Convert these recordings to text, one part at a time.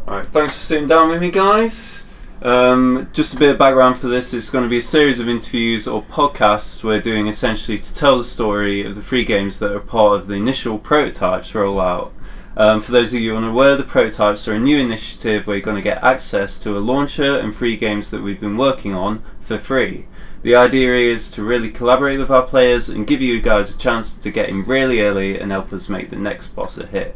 Alright, thanks for sitting down with me, guys. Just a bit of background for this. It's going to be a series of interviews or podcasts we're doing essentially to tell the story of the free games that are part of the initial prototypes rollout. For those of you unaware, the prototypes are a new initiative where you're going to get access to a launcher and free games that we've been working on for free. The idea is to really collaborate with our players and give you guys a chance to get in really early and help us make the next boss a hit.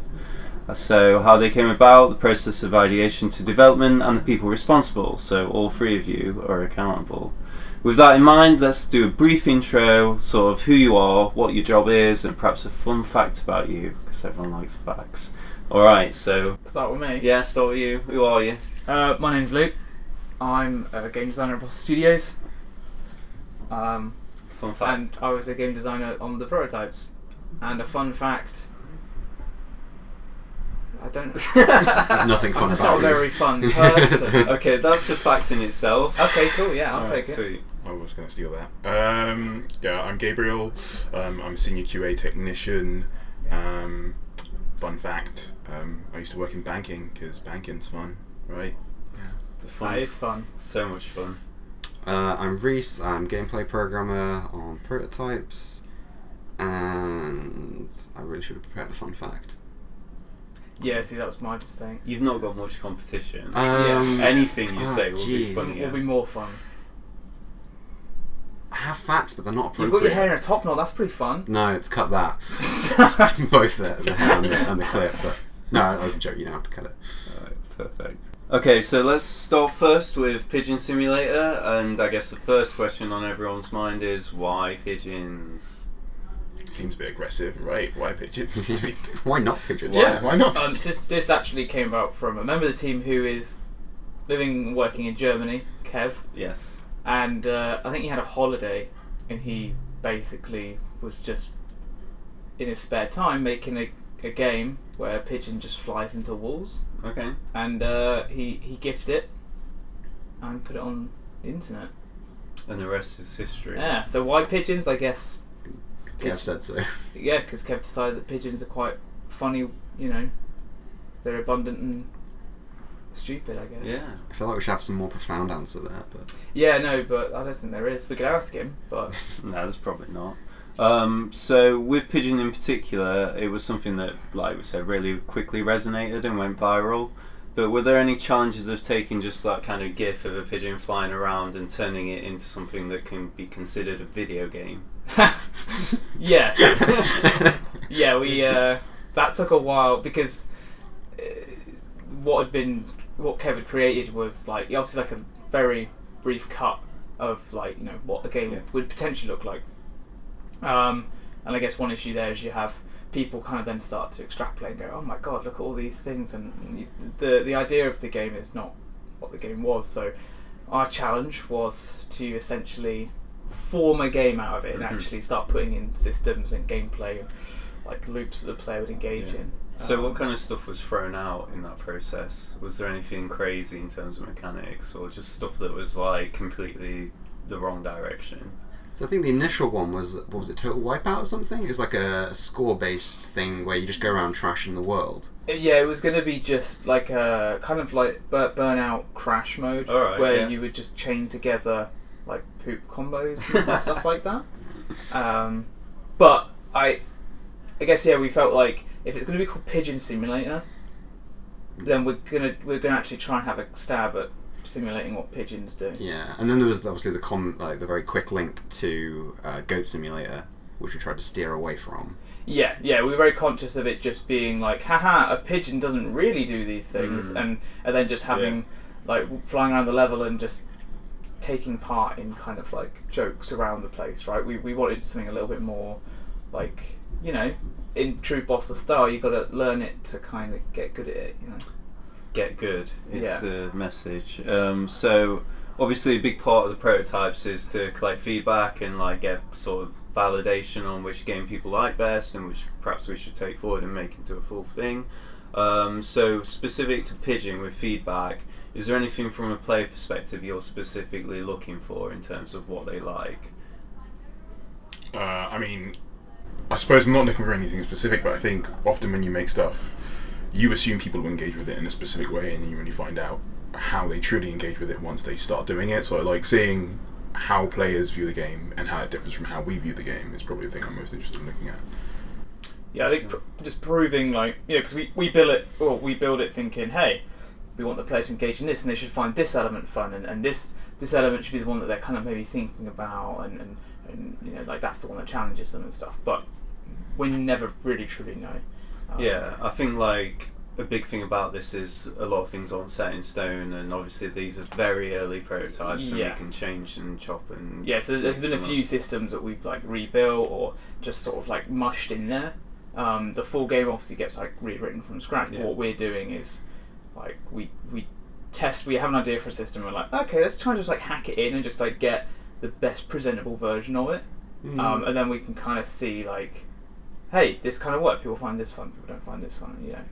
So how they came about, the process of ideation to development, and the people responsible, so all three of you are accountable. With that in mind, let's do a brief intro, sort of who you are, what your job is, and perhaps a fun fact about you, because everyone likes facts. Alright, so... Start with me? Yeah, start with you. Who are you? My name's Luke. I'm a game designer at Bossa Studios. Fun fact. And I was a game designer on the prototypes. And a fun fact... I don't... There's nothing fun It's about not it. very fun person. Okay, that's a fact in itself. Okay, cool, yeah, I'll Alright, take it. sweet. I was going to steal that. Yeah, I'm Gabriel. I'm a senior QA technician. Fun fact, I used to work in banking because banking's fun, right? The That fun's is fun. so much fun. I'm Reece. I'm gameplay programmer on prototypes, and I really should have prepared a fun fact. Yeah, see, that was my just saying. You've not got much competition. Yes. Anything you say will be jeez. funny. Will be more fun. I have facts, but they're not You've appropriate. got your hair in a top knot, that's pretty fun. No, it's cut that. Both the hair and the clip. But no, that was a joke. You don't have to cut it. Alright, perfect. Okay, so let's start first with Pigeon Simulator, and I guess the first question on everyone's mind is why pigeons? Seems a bit aggressive, right? Why pigeons? Why not pigeons? Yeah, why not? This actually came about from a member of the team who is living and working in Germany, Kev. Yes. And I think he had a holiday, and he basically was just in his spare time making a game where a pigeon just flies into walls, Okay. and he gifted it and put it on the internet. And the rest is history. Yeah. So why pigeons? I guess. Kev said so. Yeah, because Kev decided that pigeons are quite funny. You know, they're abundant and stupid, I guess. Yeah. I feel like we should have some more profound answer there, but Yeah, no, but I don't think there is. We could ask him, but No, there's probably not. So with Pigeon in particular, it was something that, like we said, really quickly resonated and went viral. But were there any challenges of taking just that kind of gif of a pigeon flying around and turning it into something that can be considered a video game? yeah, yeah. We that took a while because what Kev had created was like obviously like a very brief cut of like what a game would potentially look like. And I guess one issue there is you have people kind of then start to extrapolate and go, oh my god, look at all these things, and the idea of the game is not what the game was. So our challenge was to essentially form a game out of it and actually start putting in systems and gameplay and like loops that the player would engage in. So what kind of stuff was thrown out in that process? Was there anything crazy in terms of mechanics, or just stuff that was like completely the wrong direction? so I think the initial one was, what was it, Total Wipeout or something? It was like a score-based thing where you just go around trashing the world. Yeah, it was going to be just like a kind of like Burnout Crash mode, where you would just chain together like poop combos and stuff like that. But I guess we felt like if it's going to be called Pigeon Simulator, then we're gonna actually try and have a stab at simulating what pigeons do. Yeah, and then there was obviously the very quick link to Goat Simulator, which we tried to steer away from. Yeah, we were very conscious of it just being like, haha, a pigeon doesn't really do these things, and then just having like flying around the level and just taking part in kind of like jokes around the place, right? We wanted something a little bit more like, in true Bossa style, you've got to learn it to kind of get good at it, Get good is the message. So obviously a big part of the prototypes is to collect feedback and like get sort of validation on which game people like best and which perhaps we should take forward and make into a full thing. So specific to Pigeon with feedback, is there anything from a player perspective you're specifically looking for in terms of what they like? I mean, I suppose I'm not looking for anything specific, but I think often when you make stuff, you assume people will engage with it in a specific way, and you really find out how they truly engage with it once they start doing it. So I like seeing how players view the game and how it differs from how we view the game is probably the thing I'm most interested in looking at. Yeah, I think just proving, like, you know, because we build it thinking, hey, we want the player to engage in this, and they should find this element fun, and this element should be the one that they're kind of maybe thinking about, and you know, like, that's the one that challenges them and stuff. But we never really truly know. Yeah, I think like a big thing about this is a lot of things aren't set in stone, and obviously these are very early prototypes, and we can change and chop and so there's been a few systems that we've like rebuilt or just sort of like mushed in there. The full game obviously gets like rewritten from scratch. But what we're doing is like we have an idea for a system, and we're like, okay, let's try and just like hack it in and just like get the best presentable version of it, and then we can kind of see like, hey, this kind of works. People find this fun, people don't find this fun, you know.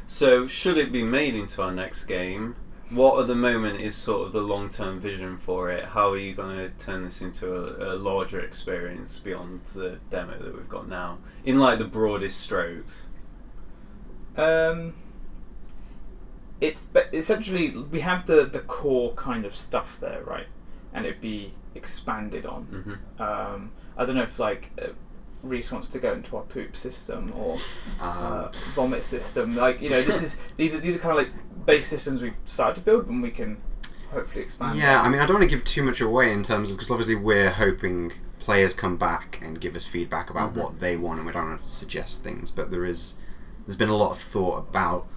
So should it be made into our next game, what at the moment is sort of the long-term vision for it? How are you going to turn this into a larger experience beyond the demo that we've got now, in like the broadest strokes? It's essentially, we have the core kind of stuff there, right? And it'd be expanded on. I don't know if like Reece wants to go into our poop system or vomit system. Like, you know, these are kind of like base systems we've started to build, and we can hopefully expand. Yeah, I mean, I don't want to give too much away in terms of, because obviously we're hoping players come back and give us feedback about what they want, and we don't want to suggest things. But there's been a lot of thought about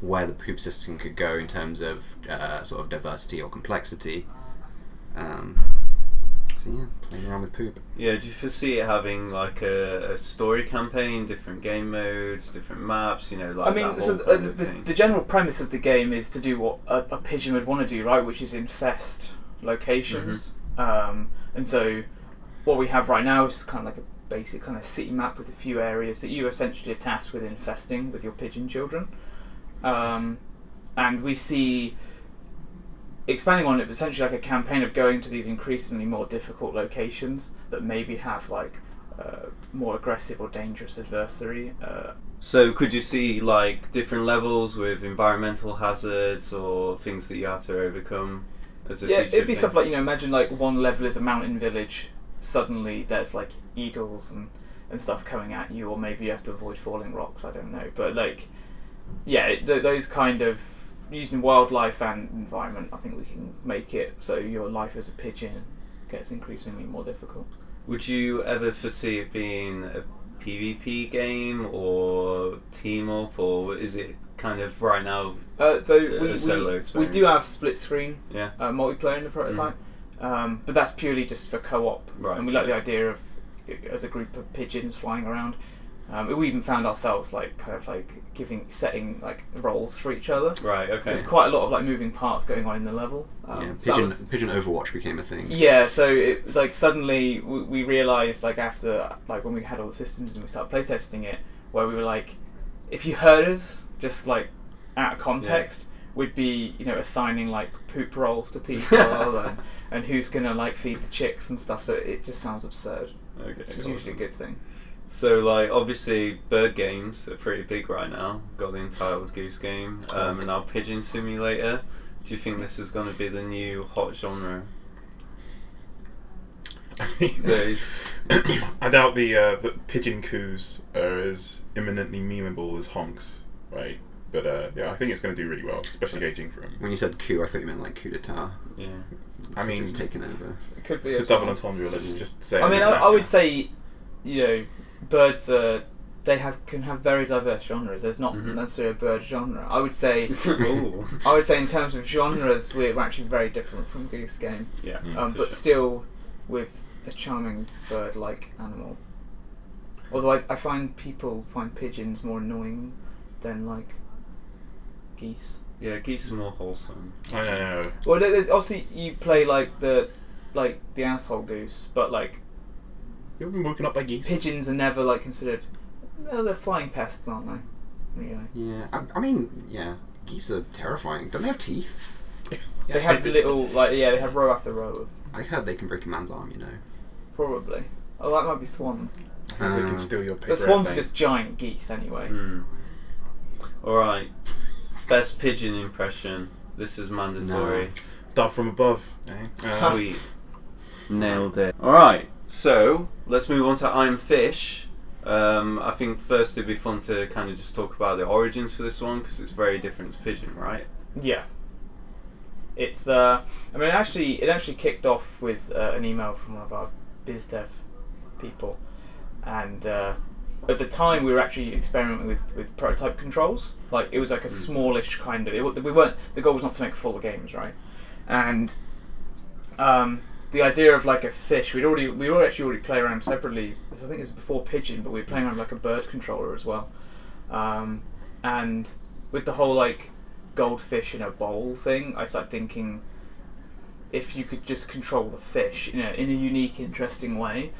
where the poop system could go in terms of sort of diversity or complexity. So yeah, playing around with poop. Yeah, do you foresee it having like a story campaign, different game modes, different maps, you know, like, I mean, that so the general premise of the game is to do what a pigeon would want to do, right, which is infest locations. And so what we have right now is kind of like a basic kind of city map with a few areas that you essentially are tasked with infesting with your pigeon children. And we see, expanding on it, essentially like a campaign of going to these increasingly more difficult locations that maybe have like more aggressive or dangerous adversary. So could you see like different levels with environmental hazards or things that you have to overcome as a feature it'd be thing? stuff like, you know, imagine like one level is a mountain village, suddenly there's like eagles and stuff coming at you, or maybe you have to avoid falling rocks, I don't know. But like, yeah, those kind of, using wildlife and environment, I think we can make it so your life as a pigeon gets increasingly more difficult. Would you ever foresee it being a PvP game or team up, or is it kind of right now a solo experience? We do have split screen multiplayer in the prototype, but that's purely just for co-op, right, and we like the idea of as a group of pigeons flying around. We even found ourselves like kind of like setting like roles for each other. Right. Okay. There's quite a lot of like moving parts going on in the level. Pigeon Overwatch became a thing. Yeah. So it, like suddenly we realised, like after like when we had all the systems and we started playtesting it, where we were like, if you heard us just like out of context, we'd be, you know, assigning like poop roles to people and who's gonna like feed the chicks and stuff. So it just sounds absurd. Okay. Which is usually a good thing. So, like, obviously, bird games are pretty big right now. Got the Entitled Goose Game, and now Pigeon Simulator. Do you think this is going to be the new hot genre? I mean, I doubt the pigeon coos are as imminently memeable as honks, right? But yeah, I think it's going to do really well, especially gauging from. When you said coup, I thought you meant like coup d'etat. Yeah. I mean, it's taken over. It could be. It's a double entendre. Let's just say. I mean, I would say, you know, birds can have very diverse genres. There's not necessarily a bird genre. I would say in terms of genres, we're actually very different from Goose Game. Yeah. But still with a charming bird-like animal. Although I find people find pigeons more annoying than like geese. Yeah, geese are more wholesome. I don't know. Well, there's obviously you play like the asshole goose, but like. You've been woken up by geese. Pigeons are never like considered. No, they're flying pests, aren't they? Anyway. Yeah, I mean, yeah, geese are terrifying. Don't they have teeth? They have little, like, they have row after row of. I heard they can break a man's arm, you know. Probably. Oh, that might be swans. I They can steal your paper The swans are airplane. just giant geese anyway. Alright. Best pigeon impression. This is mandatory. Dove from above. Sweet. Nailed it. Alright, so let's move on to I'm Fish. I think first it'd be fun to kind of just talk about the origins for this one because it's very different to Pigeon, right? Yeah. It's I mean it actually kicked off with an email from one of our biz dev people, and at the time we were actually experimenting with prototype controls. Like it was like a smallish kind of. The goal was not to make full games, right? And the idea of like a fish, we were actually already playing around separately. I think it was before Pigeon, but we were playing around with like a bird controller as well. And with the whole like goldfish in a bowl thing, I started thinking if you could just control the fish in a unique, interesting way,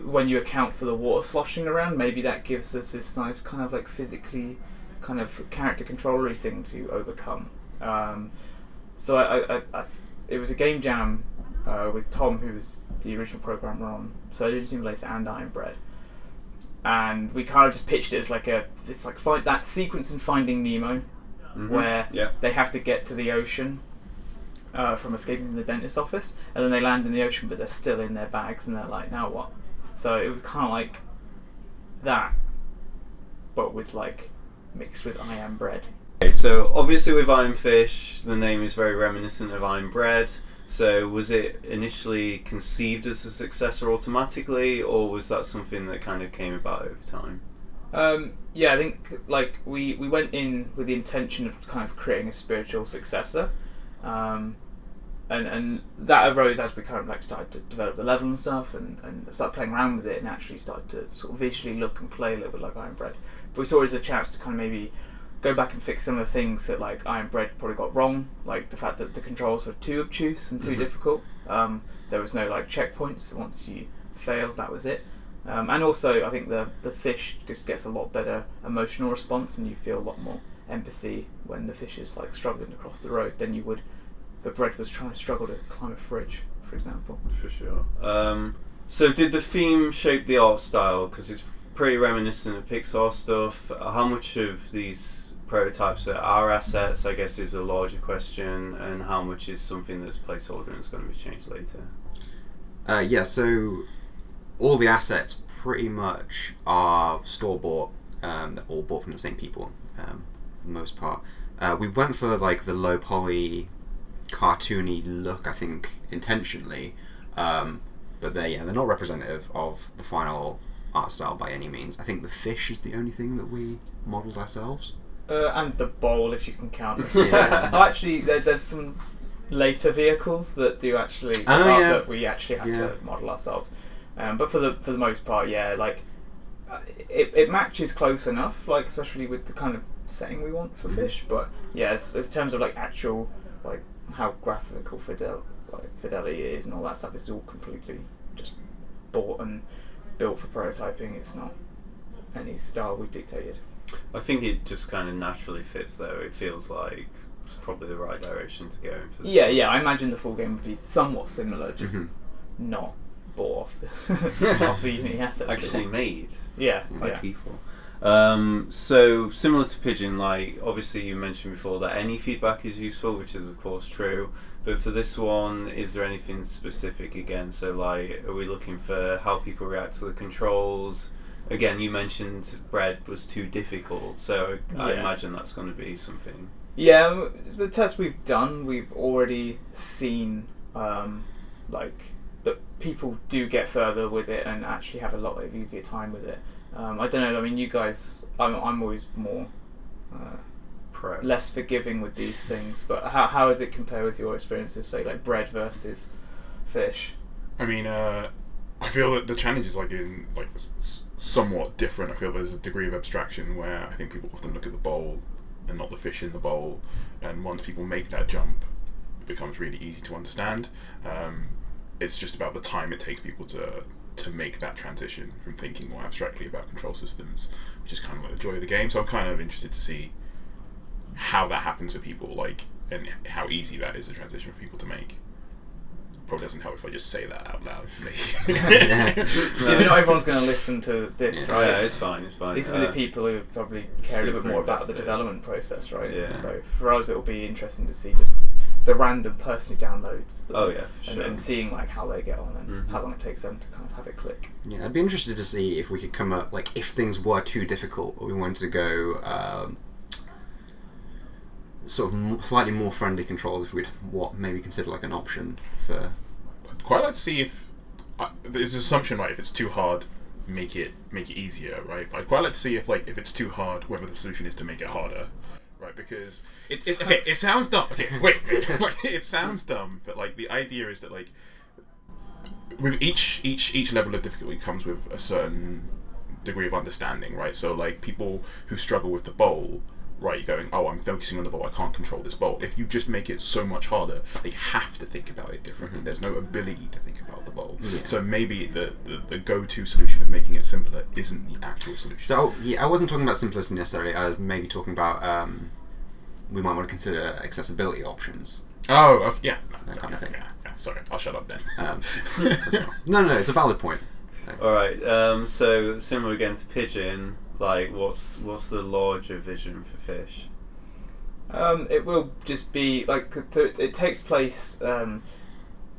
when you account for the water sloshing around, maybe that gives us this nice kind of like physically kind of character controllery thing to overcome. So I it was a game jam with Tom, who was the original programmer on Pigeon Simulator and Iron Bread, and we kind of just pitched it as like find that sequence in Finding Nemo, where they have to get to the ocean from escaping from the dentist's office, and then they land in the ocean, but they're still in their bags, and they're like, now what? So it was kind of like that, but with like mixed with I Am Bread. Okay, so obviously with Iron Fish, the name is very reminiscent of Iron Bread. So was it initially conceived as a successor automatically, or was that something that kind of came about over time? Yeah, I think like we went in with the intention of kind of creating a spiritual successor, and that arose as we kind of like started to develop the level and stuff, and start playing around with it, and actually started to sort of visually look and play a little bit like Iron Bread. But we saw it as a chance to kind of maybe go back and fix some of the things that like Iron Bread probably got wrong, like the fact that the controls were too obtuse and too difficult. There was no like checkpoints. Once you failed, that was it. And also, I think the fish just gets a lot better emotional response, and you feel a lot more empathy when the fish is like struggling across the road than you would if a bread was trying to struggle to climb a fridge, for example. For sure. So did the theme shape the art style? Because it's pretty reminiscent of Pixar stuff. How much of these prototypes are our assets, I guess, is a larger question, and how much is something that's placeholder and is going to be changed later? So all the assets pretty much are store-bought. They're all bought from the same people, for the most part. We went for like the low poly, cartoony look, I think, intentionally, but they're not representative of the final art style by any means. I think the fish is the only thing that we modelled ourselves. And the bowl, if you can count it. Actually, there's some later vehicles that do actually that we actually had to model ourselves. But for the most part, like it matches close enough, like especially with the kind of setting we want for fish. But yeah, as terms of like actual like how graphical fidelity is and all that stuff is all completely just bought and built for prototyping. It's not any style we dictated. I think it just kind of naturally fits, though. It feels like it's probably the right direction to go in for this. Yeah, I imagine the full game would be somewhat similar, just not bought off the off the Unity assets. Actually made by people. So similar to Pigeon, like obviously you mentioned before that any feedback is useful, which is of course true. But for this one, is there anything specific again? So like, are we looking for how people react to the controls? Again, you mentioned bread was too difficult, so I imagine that's going to be something. Yeah, the tests we've done, we've already seen like that people do get further with it and actually have a lot of easier time with it. I don't know. I mean, you guys, I'm always more less forgiving with these things. But how does it compare with your experience of say like bread versus fish? I mean, I feel that the challenge is like in like somewhat different. I feel there's a degree of abstraction where I think people often look at the bowl and not the fish in the bowl, and once people make that jump, it becomes really easy to understand. It's just about the time it takes people to make that transition from thinking more abstractly about control systems, which is kind of like the joy of the game. So I'm kind of interested to see how that happens for people, like, and how easy that is a transition for people to make. probably doesn't help if I just say that out loud. Yeah, but not everyone's going to listen to this, right? Yeah, it's fine. These will be the people who probably care a little bit more about the development process, right? Yeah. So for us, it'll be interesting to see just the random person who downloads them, For sure. and seeing like how they get on and how long it takes them to kind of have it click. Yeah, I'd be interested to see if we could come up, like, if things were too difficult, or we wanted to go sort of slightly more friendly controls, if we'd maybe consider like an option for. I'd quite like to see if there's an assumption, right? If it's too hard, make it easier, right? But I'd quite like to see if it's too hard, whether the solution is to make it harder. Right, because it sounds dumb. Okay, wait. It sounds dumb, but like the idea is that like with each level of difficulty comes with a certain degree of understanding, right? So like people who struggle with the bowl, right, you're going, oh, I'm focusing on the bowl, I can't control this bowl. If you just make it so much harder, they have to think about it differently. There's no ability to think about the bowl. Yeah. So maybe the go-to solution of making it simpler isn't the actual solution. So yeah, I wasn't talking about simplicity necessarily. I was maybe talking about we might want to consider accessibility options. Oh, yeah. That kind of thing. Yeah, sorry, I'll shut up then. No, it's a valid point. Alright, so similar again to Pigeon, like what's the larger vision for Fish? It will just be like, so it takes place around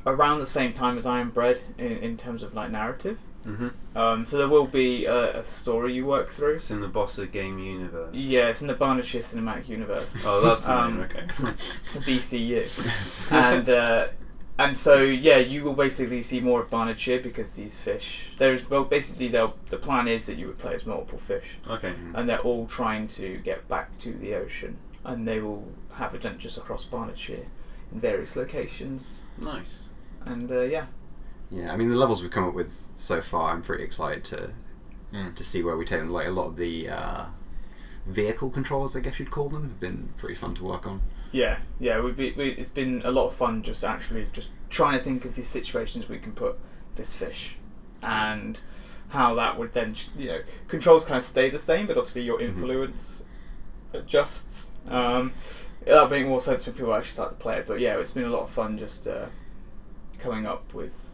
the same time as Iron Bread in terms of like narrative. So there will be a story you work through. It's in the Bossa game universe. Yeah, it's in the Bandits cinematic universe. Oh, that's the name. Okay. BCU, and so yeah, you will basically see more of Barnardshire because these fish. Basically the plan is that you would play as multiple fish. Okay. And they're all trying to get back to the ocean, and they will have adventures across Barnardshire in various locations. Nice. And Yeah, I mean the levels we've come up with so far, I'm pretty excited to see where we take them. Like a lot of the vehicle controls, I guess you'd call them, have been pretty fun to work on. Yeah, it's been a lot of fun just trying to think of these situations we can put this fish, and how that would then, controls kind of stay the same, but obviously your influence adjusts. That'll make more sense when people actually start to play it. But yeah, it's been a lot of fun just coming up with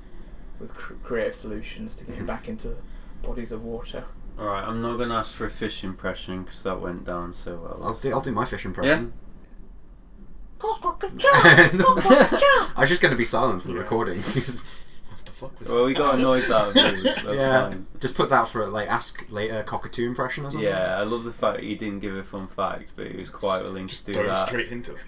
creative solutions to get back into bodies of water. Alright, I'm not going to ask for a fish impression because that went down so well. I'll do my fish impression. Yeah? I was just going to be silent for the recording. What the fuck was that? We got a noise out of it. That's fine. Just put that for ask later cockatoo impression or something. Yeah, I love the fact he didn't give a fun fact, but he was quite willing to do that. Straight into it.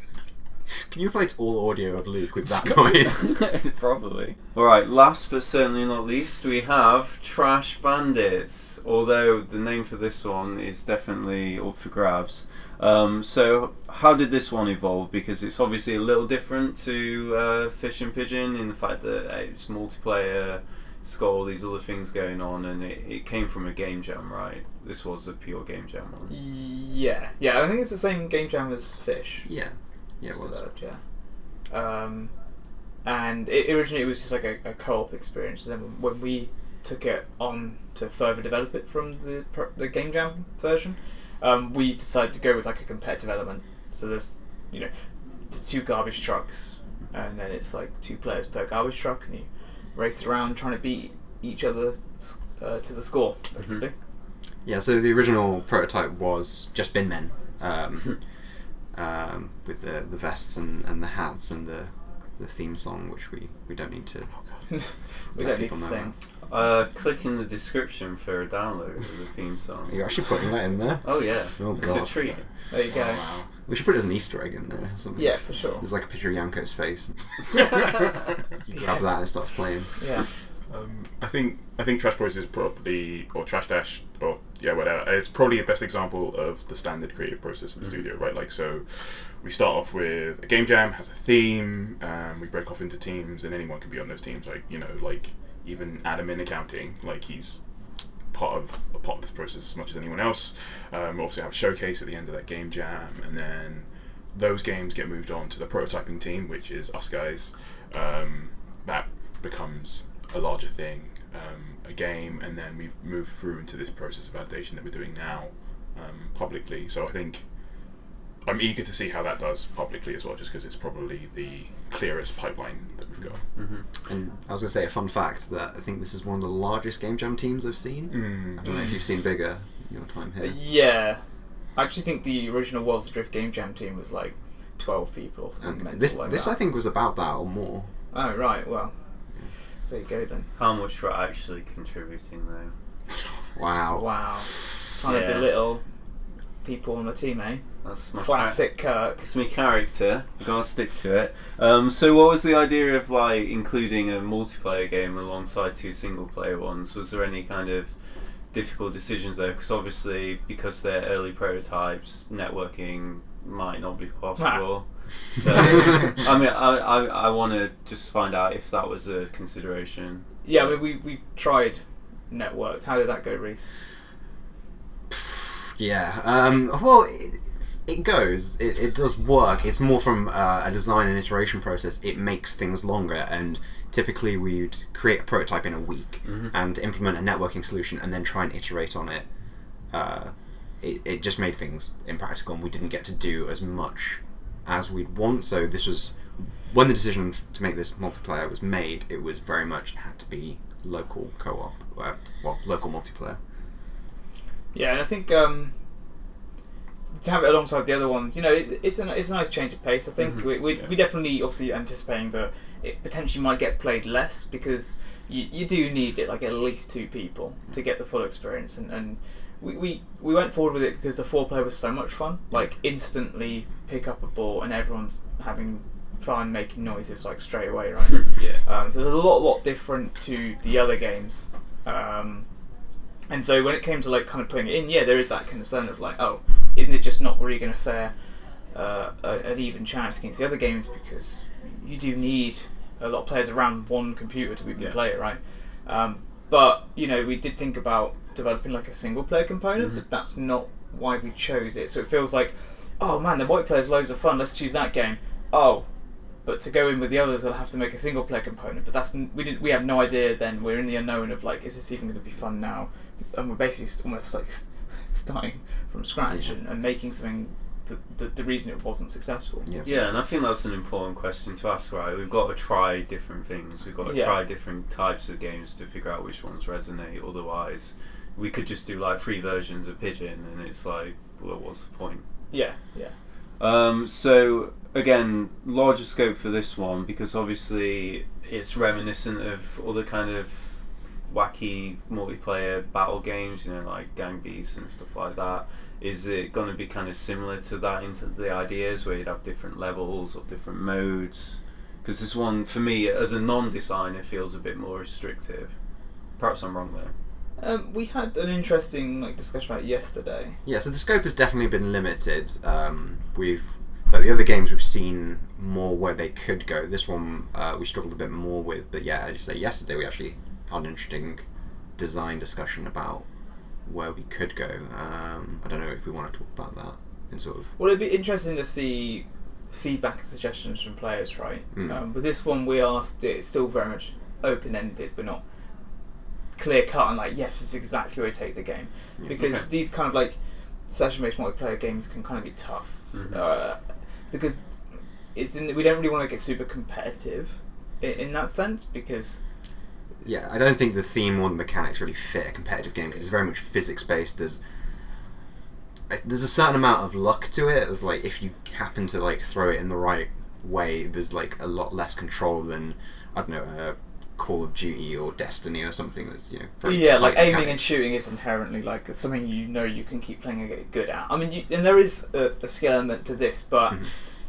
Can you replace all audio of Luke with that noise? Probably. Alright, last but certainly not least, we have Trash Bandits. Although the name for this one is definitely up for grabs. So how did this one evolve? Because it's obviously a little different to Fish and Pigeon in the fact that it's multiplayer, it's got all these other things going on, and it came from a game jam, right? This was a pure game jam one. Yeah, I think it's the same game jam as Fish. Yeah, it was. And originally it was just like a co-op experience, and then when we took it on to further develop it from the game jam version, we decided to go with like a competitive element. So there's, the 2 garbage trucks, and then it's like 2 players per garbage truck, and you race around trying to beat each other to the score, basically. Yeah, so the original prototype was just bin men, with the vests and the hats and the theme song, which we don't need to. We don't need to sing. Click in the description for a download of the theme song. You're actually putting that in there? Oh yeah. Oh, it's God. a treat. There you go. Wow. We should put it as an Easter egg in there or something. Yeah, for sure. There's like a picture of Yanko's face. You grab that and it starts playing. Yeah. I think Trash Boys is probably, or Trash Dash, or yeah, whatever. It's probably the best example of the standard creative process of the studio, right? Like, so we start off with a game jam, has a theme, we break off into teams, and anyone can be on those teams. Like, like even Adam in accounting, like he's part of this process as much as anyone else. We obviously have a showcase at the end of that game jam, and then those games get moved on to the prototyping team, which is us guys. That becomes a larger thing, a game, and then we move through into this process of validation that we're doing now publicly. So I think I'm eager to see how that does publicly as well, just because it's probably the clearest pipeline that we've got. And I was going to say a fun fact that I think this is one of the largest game jam teams I've seen. I don't know if you've seen bigger in your time here. Yeah. I actually think the original Worlds Adrift game jam team was like 12 people or something. And this I think was about that or more. Oh, right, well. There you go then. How much we're actually contributing though. Wow. Wow. Trying to belittle people on the team, eh? That's my classic Kirk. It's my character. You gotta stick to it. So, what was the idea of like including a multiplayer game alongside 2 single-player ones? Was there any kind of difficult decisions there? Because obviously, because they're early prototypes, networking might not be possible. So, I mean, I want to just find out if that was a consideration. Yeah, I mean, we tried networked. How did that go, Reece? Yeah. Well, it goes. It does work. It's more from a design and iteration process. It makes things longer, and typically we'd create a prototype in a week and implement a networking solution, and then try and iterate on it. It just made things impractical, and we didn't get to do as much as we'd want. So this was when the decision to make this multiplayer was made. It was very much had to be local co-op, local multiplayer. Yeah, and I think to have it alongside the other ones, you know, it's a nice change of pace. I think we definitely obviously anticipating that it potentially might get played less because you do need it like at least 2 people to get the full experience, and we went forward with it because the 4-player was so much fun. Like instantly pick up a ball and everyone's having fun making noises like straight away, right? So there's a lot different to the other games. And so when it came to like kind of putting it in, there is that concern of like, oh, isn't it just not really going to fare an even chance against the other games, because you do need a lot of players around one computer to even play it, right? But you know, we did think about developing like a single player component, but that's not why we chose it. So it feels like, oh man, the multiplayer's loads of fun, let's choose that game. Oh, but to go in with the others, we'll have to make a single player component. But we have no idea then. We're in the unknown of like, is this even going to be fun now? And we're basically almost like starting from scratch and making something the reason it wasn't successful. Yeah, and I think that's an important question to ask, right? We've got to try different things. We've got to try different types of games to figure out which ones resonate. Otherwise, we could just do like 3 versions of Pigeon, and it's like, well, what's the point? So again, larger scope for this one, because obviously it's reminiscent of other kind of wacky multiplayer battle games, you know, like Gang Beasts and stuff like that. Is it going to be kind of similar to that into the ideas where you'd have different levels or different modes? Because this one, for me, as a non-designer, feels a bit more restrictive. Perhaps I'm wrong there. We had an interesting discussion about it yesterday. Yeah, so the scope has definitely been limited. Like the other games, we've seen more where they could go. This one we struggled a bit more with, but yeah, as you say, yesterday we actually had an interesting design discussion about where we could go. I don't know if we want to talk about that in sort of... Well, it'd be interesting to see feedback and suggestions from players, right? With this one, we asked, it's still very much open-ended. We're not clear-cut and like, yes, it's exactly where we take the game. Because these kind of like session-based multiplayer games can kind of be tough. Because we don't really want to get super competitive in that sense, because... Yeah, I don't think the theme or the mechanics really fit a competitive game, because it's very much physics-based. There's a certain amount of luck to it. It's like if you happen to like throw it in the right way, there's like a lot less control than, I don't know, Call of Duty or Destiny or something that's, you know, very tight like aiming mechanics. and shooting is inherently like something you can keep playing and get good at. I mean, and there is a skill element to this, but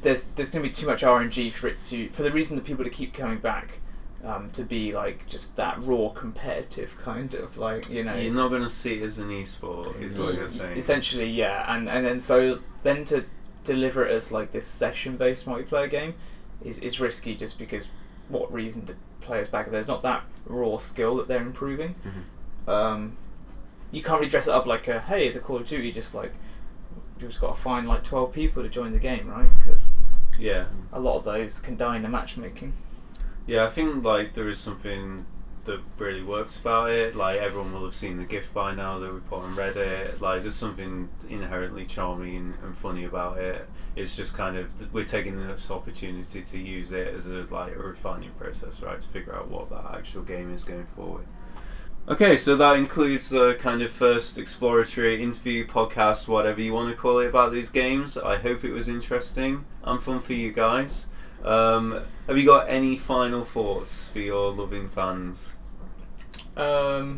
there's going to be too much RNG for the reason that people to keep coming back. To be like just that raw competitive kind of like, you know, you're not going to see it as an esport, is what you're saying. Essentially, yeah, and then so then to deliver it as like this session-based multiplayer game is risky, just because what reason do players back if there's not that raw skill that they're improving? You can't really dress it up like hey, it's a Call of Duty, just like you've just got to find like 12 people to join the game, right? Because a lot of those can die in the matchmaking. Yeah, I think like there is something that really works about it. Like, everyone will have seen the GIF by now that we put on Reddit. Like, there's something inherently charming and funny about it. It's just kind of, we're taking this opportunity to use it as a refining process, right, to figure out what that actual game is going forward. Okay, so that includes the kind of first exploratory interview, podcast, whatever you want to call it, about these games. I hope it was interesting and fun for you guys. Have you got any final thoughts for your loving fans? Have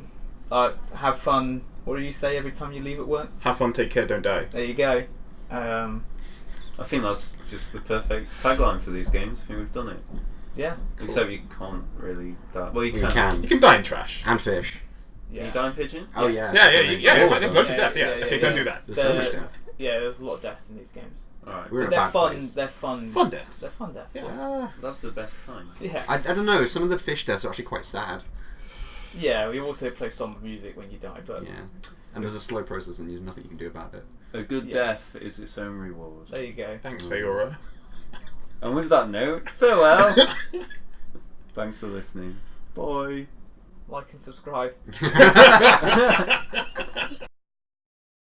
fun. What do you say every time you leave at work? Have fun, take care, don't die. There you go. I think that's just the perfect tagline for these games. I think we've done it. Yeah. Cool. Except you can't really die. Well, you You can. can. You can die in trash. And fish. Can you die in Pigeon? Oh, Yes. yeah. There's loads of death, Yeah, okay, yeah. don't do that. There's so much death. Yeah, there's a lot of death in these games. Alright. We're in But a they're bad fun. place. They're fun. Fun deaths. They're fun deaths. Yeah. That's the best kind. Yeah. I don't know. Some of the fish deaths are actually quite sad. Yeah. We also play somber music when you die, but Yeah. And there's a slow process and there's nothing you can do about it. A good Yeah. death is its own reward. there you go. Thanks, Feora. And with that note, farewell. Thanks for listening. Bye. Like and subscribe.